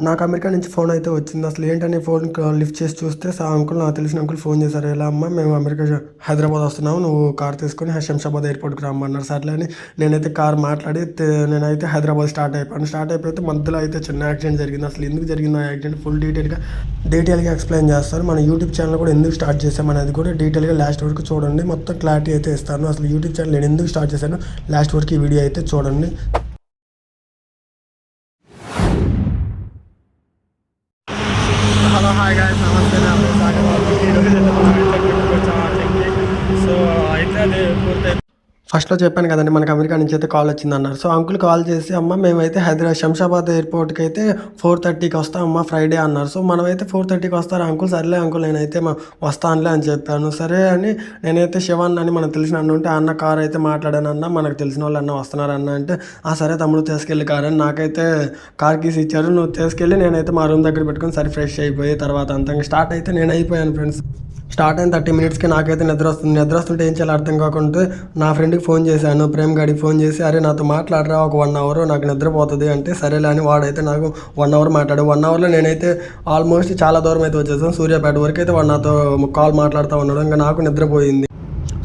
నాకు అమెరికా నుంచి ఫోన్ అయితే వచ్చింది. అసలు ఏంటని ఫోన్ లిఫ్ట్ చేసి చూస్తే అంకుల్, నాకు తెలిసిన అంకుల్ ఫోన్ చేశారు. ఎలా అమ్మ, మేము అమెరికా హైదరాబాద్ వస్తున్నాము, నువ్వు కార్ తీసుకొని శంషాబాద్ ఎయిర్పోర్ట్కి రమ్మన్నారు. సర్లే అని నేనైతే కార్ మాట్లాడి నేనైతే హైదరాబాద్ స్టార్ట్ అయిపోయాను. స్టార్ట్ అయిపోతే మధ్యలో అయితే చిన్న యాక్సిడెంట్ జరిగింది. అసలు ఎందుకు జరిగింది ఆ యాక్సిడెంట్ ఫుల్ డీటెయిల్గా ఎక్స్ప్లెయిన్ చేస్తారు. మన యూట్యూబ్ ఛానల్ కూడా ఎందుకు స్టార్ట్ చేసామనేది కూడా డీటెయిల్గా లాస్ట్ వరకు చూడండి. మొత్తం క్లారిటీ అయితే ఇస్తాను. అసలు యూట్యూబ్ ఛానల్ నేను ఎందుకు స్టార్ట్ చేశాను లాస్ట్ వరకు ఈ వీడియో అయితే చూడండి. హలో, హాయ్ గాయ్స్, నమస్తే. నా పేరు సాగర్ బాబు. ఈరోజు సో అయితే అది పూర్తి ఫస్ట్లో చెప్పాను కదండి, మనకి అమెరికా నుంచి అయితే కాల్ వచ్చిందన్నారు. సో అంకుల్ కాల్ చేసి, అమ్మ మేమైతే శంషాబాద్ ఎయిర్పోర్ట్కి అయితే 4:30కి వస్తాం అమ్మ, ఫ్రైడే అన్నారు. సో మనమైతే 4:30కి వస్తారు అంకుల్. సర్లే అంకుల్, నేనైతే వస్తానులే అని చెప్పాను. సరే అని నేనైతే శివన్ అని మనకు తెలిసిన అన్న ఉంటే అన్న కార్ అయితే మాట్లాడాను. అన్న మనకు తెలిసిన వాళ్ళు అన్న వస్తున్నారన్న అంటే, సరే తమ్ముడు తీసుకెళ్ళి కార్ అని నాకైతే కార్ కీస్ ఇచ్చారు. నువ్వు తీసుకెళ్ళి నేనైతే మా రూమ్ దగ్గర పెట్టుకుని సరే ఫ్రెష్ అయిపోయి తర్వాత అంతా స్టార్ట్ అయితే నేను అయిపోయాను ఫ్రెండ్స్. స్టార్ట్ అయిన 30 మినిట్స్కి నాకైతే నిద్ర వస్తుంటే ఏం చేయాలి అర్థం కాకుండా నా ఫ్రెండ్కి ఫోన్ చేశాను, ప్రేమ్ గాడికి ఫోన్ చేసి, అరే నాతో మాట్లాడరా ఒక 1 అవర్, నాకు నిద్రపోతుంది అంటే సరేలే అని వాడైతే నాకు 1 అవర్ మాట్లాడు. 1 అవర్లో నేనైతే ఆల్మోస్ట్ చాలా దూరం అయితే వచ్చేసాను. సూర్యాపేట వరకు అయితే వాడు నాతో కాల్ మాట్లాడుతూ ఉన్నాడు. ఇంకా నాకు నిద్రపోయింది.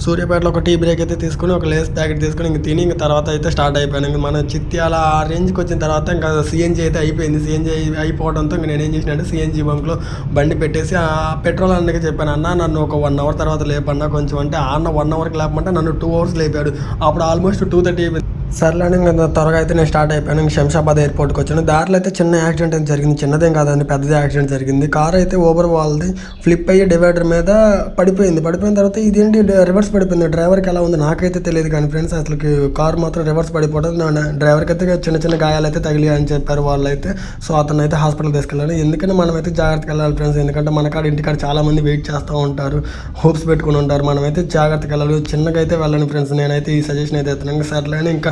సూర్యాపేటలో ఒక టీ బ్రేక్ అయితే తీసుకుని ఒక లేస్ ప్యాకెట్ తీసుకుని ఇంక తిని ఇంక తర్వాత అయితే స్టార్ట్ అయిపోయాను. ఇంక మన చిత్యాల ఆ రేంజ్కి వచ్చిన తర్వాత ఇంకా సిఎన్జీ అయితే అయిపోయింది. సిఎన్జీ అయిపోవడంతో ఇంక నేనేం చేసినట్టు సిఎన్జీ బంక్లో బండి పెట్టేసి ఆ పెట్రోల్ అన్నకి చెప్పాను, అన్న నన్ను ఒక 1 అవర్ తర్వాత లేపన్నా కొంచెం అంటే, అన్న 1 అవర్కి లేపమంటే నన్ను 2 అవర్స్ లేపాడు. అప్పుడు ఆల్మోస్ట్ 2:30 అయిపోయింది. సర్లే అని ఇంకా త్వరగా అయితే నేను స్టార్ట్ అయిపోయాను. ఇంక శంషాబాద్ ఎయిర్పోర్ట్కి వచ్చాను. దారిలో అయితే చిన్న యాక్సిడెంట్ అయితే జరిగింది. చిన్నదేం కాదండి, పెద్దదే యాక్సిడెంట్ జరిగింది. కార్ అయితే ఓవర్ వాళ్ళది ఫ్లిప్ అయ్యి డివైడర్ మీద పడిపోయింది. పడిపోయిన తర్వాత ఇదేంటి రివర్స్ పడిపోయింది. డ్రైవర్కి ఎలా ఉంది నాకైతే తెలియదు కానీ ఫ్రెండ్స్, అసలు కార్ మాత్రం రివర్స్ పడిపోవడం డ్రైవర్కి అయితే చిన్న చిన్న గాయాలు అయితే తగిలాయని చెప్పారు వాళ్ళు అయితే. సో అతను అయితే హాస్పిటల్ తీసుకెళ్ళాలి. ఎందుకంటే మనం అయితే జాగ్రత్తగా వెళ్ళాలి ఫ్రెండ్స్. ఎందుకంటే మన కాడ ఇంటికాడ చాలా మంది వెయిట్ చేస్తూ ఉంటారు, హోప్స్ పెట్టుకుని ఉంటారు. మనమైతే జాగ్రత్తగా వెళ్ళాలి, చిన్నగా అయితే వెళ్ళండి ఫ్రెండ్స్. నేనైతే ఈ సజెషన్ అయితే ఇస్తున్నాను. సర్లే అని ఇంకా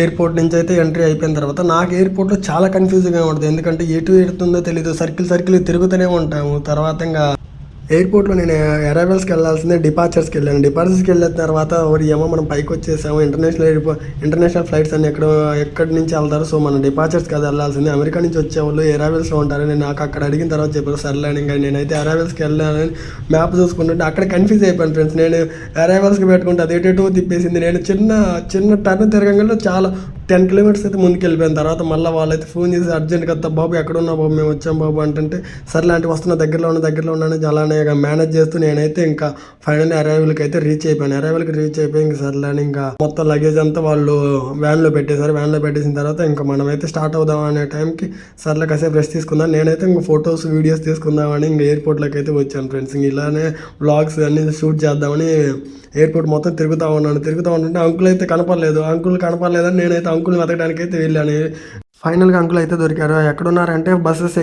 ఎయిర్పోర్ట్ నుంచి అయితే ఎంట్రీ అయిపోయిన తర్వాత నాకు ఎయిర్పోర్ట్లో చాలా కన్ఫ్యూజింగ్గా ఉంటుంది. ఎందుకంటే ఎటు ఎడుతుందో తెలీదు, సర్కిల్ తిరుగుతూనే ఉంటాము. తర్వాత ఇంకా ఎయిర్పోర్ట్లో నేను అరైవల్స్కి వెళ్ళాల్సిందే డిపార్చర్స్కి వెళ్ళాను. డిపార్చర్స్కి వెళ్ళిన తర్వాత ఏమో మనం పైకి వచ్చేసాము. ఇంటర్నేషనల్ ఫ్లైట్స్ అన్ని ఎక్కడి నుంచి వెళ్తారు. సో మనం డిపార్చర్స్కి అది వెళ్ళాల్సిందే. అమెరికా నుంచి వచ్చేవాళ్ళు అరైవల్స్లో ఉంటారు. నేను నాకు అక్కడ అడిగిన తర్వాత చెప్పారు సర్లే ఇంకా నేనైతే అరైవల్స్కి వెళ్ళానని మ్యాప్ చూసుకుంటుంటే అక్కడ కన్ఫ్యూజ్ అయిపోయాను ఫ్రెండ్స్. నేను అరైవల్స్కి పెట్టుకుంటే అది ఎటు తిప్పేసింది. నేను చిన్న టర్న్ తిరగంలో చాలా 10 కిలోమీటర్స్ అయితే ముందుకు వెళ్ళిపోయిన తర్వాత మళ్ళీ వాళ్ళైతే ఫోన్ చేసి అర్జెంట్ కదా బాబు ఎక్కడున్నా బాబు, మేము వచ్చాం బాబు అంటే, సర్లే అంటే వస్తున్న దగ్గరలో ఉన్నాను అలానే మేనేజ్ చేస్తూ నేనైతే ఇంకా ఫైనల్ అరైవల్కి అయితే రీచ్ అయిపోయాను. అరైవల్కి రీచ్ అయిపోయి ఇంకా సర్లే అని ఇంకా మొత్తం లగేజ్ అంతా వాళ్ళు వ్యాన్లో పెట్టేశారు. వ్యాన్లో పెట్టేసిన తర్వాత ఇంకా మనమైతే స్టార్ట్ అవుదాం అనే టైంకి సర్లే కాసేపు రెస్ట్ తీసుకుందాం. నేనైతే ఇంకా ఫొటోస్ వీడియోస్ తీసుకుందామని ఇంకా ఎయిర్పోర్ట్లోకి అయితే వచ్చాను ఫ్రెండ్స్. ఇంక ఇలానే వ్లాగ్స్ అన్ని షూట్ చేద్దామని ఎయిర్పోర్ట్ మొత్తం తిరుగుతూ ఉంటుంటే అంకుల్ అయితే కనపడలేదని నేనైతే అంకుల్ని వెతకడానికి అయితే వెళ్ళాను. ఫైనల్గా అంకుల్ అయితే దొరికారు. ఎక్కడున్నారంటే బస్సెస్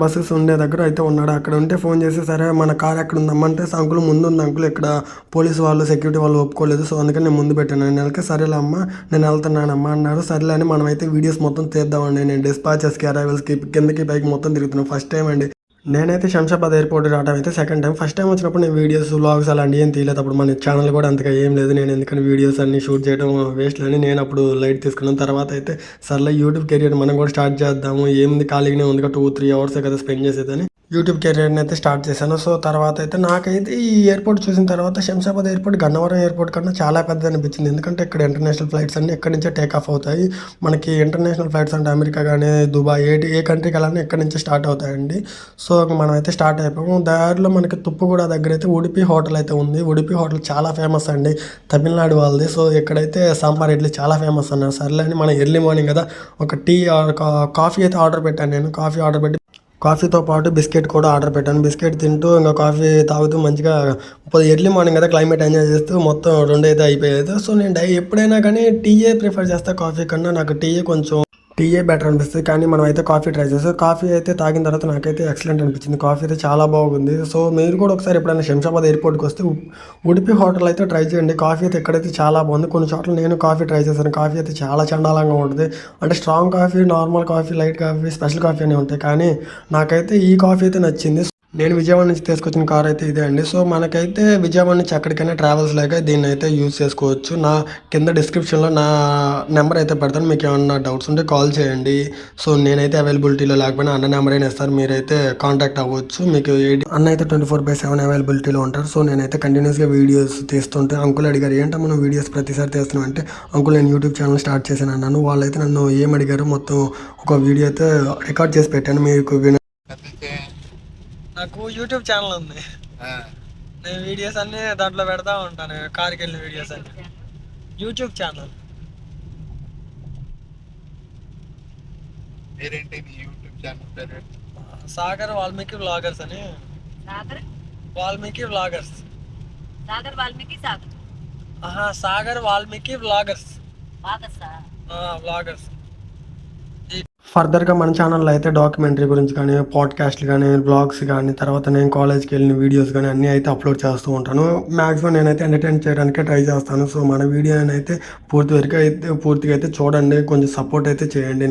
బస్సెస్ ఉండే దగ్గర అయితే ఉన్నాడు. అక్కడ ఉంటే ఫోన్ చేసి సరే మన కార్ ఎక్కడ ఉందమ్మంటే అంకుల్ ముందు ఉంది అంకుల్, ఇక్కడ పోలీసు వాళ్ళు సెక్యూరిటీ వాళ్ళు ఒప్పుకోలేదు, సో అందుకని నేను ముందు పెట్టాను. నేను వెళ్ళక సరేలే అమ్మ నేను వెళ్తున్నానమ్మా అన్నారు. సరేలే అని మనమైతే వీడియోస్ మొత్తం తీద్దామండి. నేను డిస్పాచెస్కి అరైవల్స్కి కిందకి పైకి మొత్తం తిరుగుతున్నాను. ఫస్ట్ టైం అండి నేనైతే శంషాబాద్ ఎయిర్పోర్ట్ రావడం అయితే సెకండ్ టైం. ఫస్ట్ టైం వచ్చినప్పుడు నేను వీడియోస్ వ్లాగ్స్ అలాంటివి ఏం తీయలేదు. అప్పుడు మన ఛానల్ కూడా అంతగా ఏం లేదు. నేను ఎందుకని వీడియోస్ అన్ని షూట్ చేయడం వేస్ట్ అని నేను అప్పుడు లైట్ తీసుకున్నాను. తర్వాత అయితే సర్లే యూట్యూబ్ కెరియర్ మనం కూడా స్టార్ట్ చేద్దాము, ఏముంది ఖాళీగానే ఉంది 2-3 అవర్స్ కదా స్పెండ్ చేసేదని యూట్యూబ్ కెరియర్ని అయితే స్టార్ట్ చేశాను. సో తర్వాత అయితే నాకైతే ఈ ఎయిర్పోర్ట్ చూసిన తర్వాత శంషాబాద్ ఎయిర్పోర్ట్ గన్నవరం ఎయిర్పోర్ట్ కన్నా చాలా పెద్దది అనిపించింది. ఎందుకంటే ఇక్కడ ఇంటర్నేషనల్ ఫ్లైట్స్ అన్నీ ఎక్కడి నుంచే టేక్ ఆఫ్ అవుతాయి. మనకి ఇంటర్నేషనల్ ఫ్లైట్స్ అంటే అమెరికా కానీ దుబాయ్ ఏ కంట్రీకి వెళ్ళాలని ఎక్కడి నుంచి స్టార్ట్ అవుతాయండి. సో మనం అయితే స్టార్ట్ అయిపోయాము. దారిలో మనకి తుప్పుగూడ దగ్గర అయితే ఉడిపి హోటల్ అయితే ఉంది. ఉడిపి హోటల్ చాలా ఫేమస్ అండి, తమిళనాడు వాళ్ళది. సో ఇక్కడైతే సాంబార్ ఇడ్లీ చాలా ఫేమస్ అన్నారు. సర్లే అని మనం ఎర్లీ మార్నింగ్ కదా ఒక టీ కాఫీ అయితే ఆర్డర్ పెట్టాను. నేను కాఫీ ఆర్డర్ పెట్టి కాఫీతో పాటు బిస్కెట్ కూడా ఆర్డర్ పెట్టాను. బిస్కెట్ తింటూ ఇంకా కాఫీ తాగుతూ మంచిగా ఎర్లీ మార్నింగ్ కదా క్లైమేట్ ఎంజాయ్ చేస్తూ మొత్తం 2 అయితే అయిపోయేది. సో నేను ఎప్పుడైనా కానీ టీయే ప్రిఫర్ చేస్తాను కాఫీ కన్నా. నాకు టీయే బెటర్ అనిపిస్తుంది. కానీ మనం అయితే కాఫీ ట్రై చేస్తాం. కాఫీ అయితే తాగిన తర్వాత నాకైతే ఎక్సలెంట్ అనిపించింది. కాఫీ అయితే చాలా బాగుంది. సో మీరు కూడా ఒకసారి ఎప్పుడైనా శంషాబాద్ ఎయిర్పోర్ట్కి వస్తే ఉడిపి హోటల్ అయితే ట్రై చేయండి. కాఫీ అయితే ఎక్కడైతే చాలా బాగుంది. కొన్ని చోట్ల నేను కాఫీ ట్రై చేశాను. కాఫీ అయితే చాలా చండాలంగా ఉంటుంది. అంటే strong coffee, normal coffee, light coffee, special coffee అని ఉంటాయి. కానీ నాకైతే ఈ కాఫీ అయితే నచ్చింది. నేను విజయవాడ నుంచి తీసుకొచ్చిన కార్ అయితే ఇదే అండి. సో, మనకైతే విజయవాడ నుంచి ఎక్కడికైనా ట్రావెల్స్ లాగా దీన్నైతే యూజ్ చేసుకోవచ్చు. నా కింద డిస్క్రిప్షన్‌లో నా నెంబర్ అయితే పెడతాను. మీకేమన్నా డౌట్స్ ఉంటే కాల్ చేయండి. సో, నేనైతే అవైలబిలిటీలో లేకపోయినా అన్న నెంబర్ అయినా ఇస్తారు. మీరైతే కాంటాక్ట్ అవ్వచ్చు. మీకు అన్న అయితే 24/7 అవైలబిలిటీలో ఉంటారు. సో, నేనైతే కంటిన్యూస్‌గా వీడియోస్ తీస్తుంటే అంకుల్ అడిగారు, "ఏంటమ్మా మనం వీడియోస్ ప్రతిసారి తీస్తున్నావు" అంటే, "అంకుల్ నేను యూట్యూబ్ ఛానల్ స్టార్ట్ చేశాను" అన్నాను. వాళ్ళైతే నన్ను ఏమడిగారో మొత్తం ఒక వీడియో అయితే రికార్డ్ చేసి పెట్టాను. మీకు నాకు యూట్యూబ్ ఛానల్ ఉంది. నేను వీడియోస్ అన్ని దాంట్లో పెడతా ఉంటాను. కార్కి వెళ్ళిన వీడియోస్ అన్ని YouTube channel. Sagar Valmiki vloggers అని. Valmiki vloggers. Sagar Valmiki vloggers. Vloggers. ఫర్దర్‌గా మన ఛానల్‌లో అయితే డాక్యుమెంటరీ గురించి కానీ, పాడ్‌కాస్ట్‌లు గానీ, వ్లాగ్స్ గానీ, తర్వాత నేను కాలేజ్‌కి వెళ్ళిన వీడియోస్ గానీ అన్నీ అయితే అప్‌లోడ్ చేస్తూ ఉంటాను. మాక్సిమం నేనైతే ఎంటర్‌టైన్ చేయడానికే ట్రై చేస్తాను. సో, మన వీడియోనైతే పూర్తిగా అయితే చూడండి. కొంచెం సపోర్ట్ అయితే చేయండి.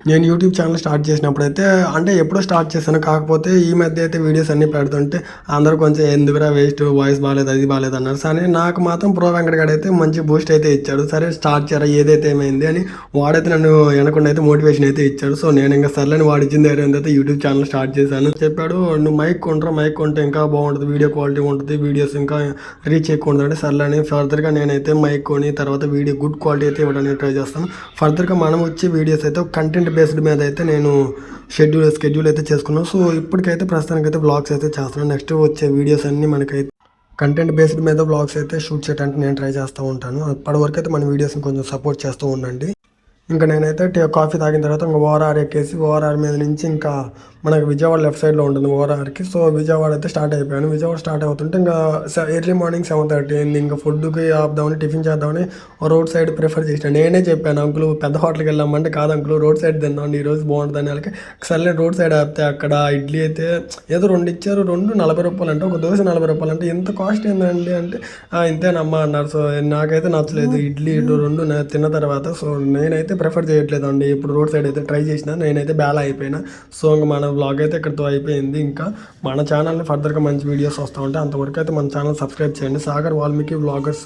నేను యూట్యూబ్ ఛానల్ స్టార్ట్ చేసినప్పుడైతే అంటే ఎప్పుడో స్టార్ట్ చేశాను. కాకపోతే ఈ మధ్య అయితే వీడియోస్ అన్నీ పెడుతుంటే అందరూ కొంచెం ఎందుకురా వేస్ట్ వాయిస్ బాలేదు, అది బాలేదు అన్నారు. సరే నాకు మాత్రం ప్రో వెంకట్ గాడు అయితే మంచి బూస్ట్ అయితే ఇచ్చాడు. సరే స్టార్ట్ చేయరా ఏదైతే ఏమైంది అని వాడైతే నన్ను వినకుండా అయితే మోటివేషన్ అయితే ఇచ్చాడు. సో నేను ఇంకా సర్లేని వాడు ఇచ్చిన దగ్గర అయితే యూట్యూబ్ ఛానల్ స్టార్ట్ చేశాను. చెప్పాడు, "నువ్వు మైక్ కొంటే ఇంకా బాగుంటుంది, వీడియో క్వాలిటీ ఉంటుంది, వీడియోస్ ఇంకా రీచ్ ఎక్కువ ఉంటుంది" అంటే సర్లేని ఫర్దర్గా నేనైతే మైక్ కొని తర్వాత వీడియో గుడ్ క్వాలిటీ అయితే ఇవ్వడానికి ట్రై చేస్తాను. ఫర్దర్గా మనం వచ్చే వీడియోస్ అయితే కంటెంట్ బేస్డ్ మీద అయితే నేను షెడ్యూల్ అయితే చేసుకున్నాను. సో ఇప్పటికైతే ప్రస్తుతానికైతే వ్లాగ్స్ అయితే చేస్తున్నాను. నెక్స్ట్ వచ్చే వీడియోస్ అన్నీ మనకైతే కంటెంట్ బేస్డ్ మీద వ్లాగ్స్ అయితే షూట్ చేయడానికి నేను ట్రై చేస్తూ ఉంటాను. అప్పటివరకు అయితే మన వీడియోస్ని కొంచెం సపోర్ట్ చేస్తూ ఉండండి. ఇంకా నేనైతే కాఫీ తాగిన తర్వాత ఇంకా ఓఆర్ఆర్ ఎక్కేసి ఓఆర్ఆర్ మీద నుంచి ఇంకా మనకి విజయవాడ లెఫ్ట్ సైడ్లో ఉంటుంది ఓఆర్ఆర్కి. సో విజయవాడ అయితే స్టార్ట్ అయిపోయాను. విజయవాడ స్టార్ట్ అవుతుంటే ఇంకా ఎర్లీ మార్నింగ్ 7:30 అయింది. ఇంకా ఫుడ్కి ఆపుదామని టిఫిన్ చేద్దామని రోడ్ సైడ్ ప్రిఫర్ చేసాను. నేనే చెప్పాను, "అంకుల్ పెద్ద హోటల్కి వెళ్ళామంటే కాదు అంకుల్ రోడ్ సైడ్ తిందాం ఈరోజు బాగుంటుంది" వాళ్ళకి సర్లే రోడ్ సైడ్ ఆపితే అక్కడ ఇడ్లీ అయితే ఏదో 2 ఇచ్చారు. 2 ₹40 అంటే ఒక దోశ ₹40 అంటే ఎంత కాస్ట్ ఏందండి అంటే, ఇంతేనమ్మా అన్నారు. సో నాకైతే నచ్చలేదు ఇడ్లీ 2 తిన్న తర్వాత. సో నేనైతే ప్రిఫర్ చేయట్లేదు అండి. ఇప్పుడు రోడ్ సైడ్ అయితే ట్రై చేసిన నేనైతే బేలా అయిపోయినా. సో ఇంకా మన వ్లాగ్ అయితే ఇక్కడితో అయిపోయింది. ఇంకా మన ఛానల్ని ఫర్దర్గా మంచి వీడియోస్ వస్తూ ఉంటాయి. అంతవరకు అయితే మన ఛానల్ సబ్స్క్రైబ్ చేయండి. సాగర్ వాల్మీకి వ్లాగర్స్.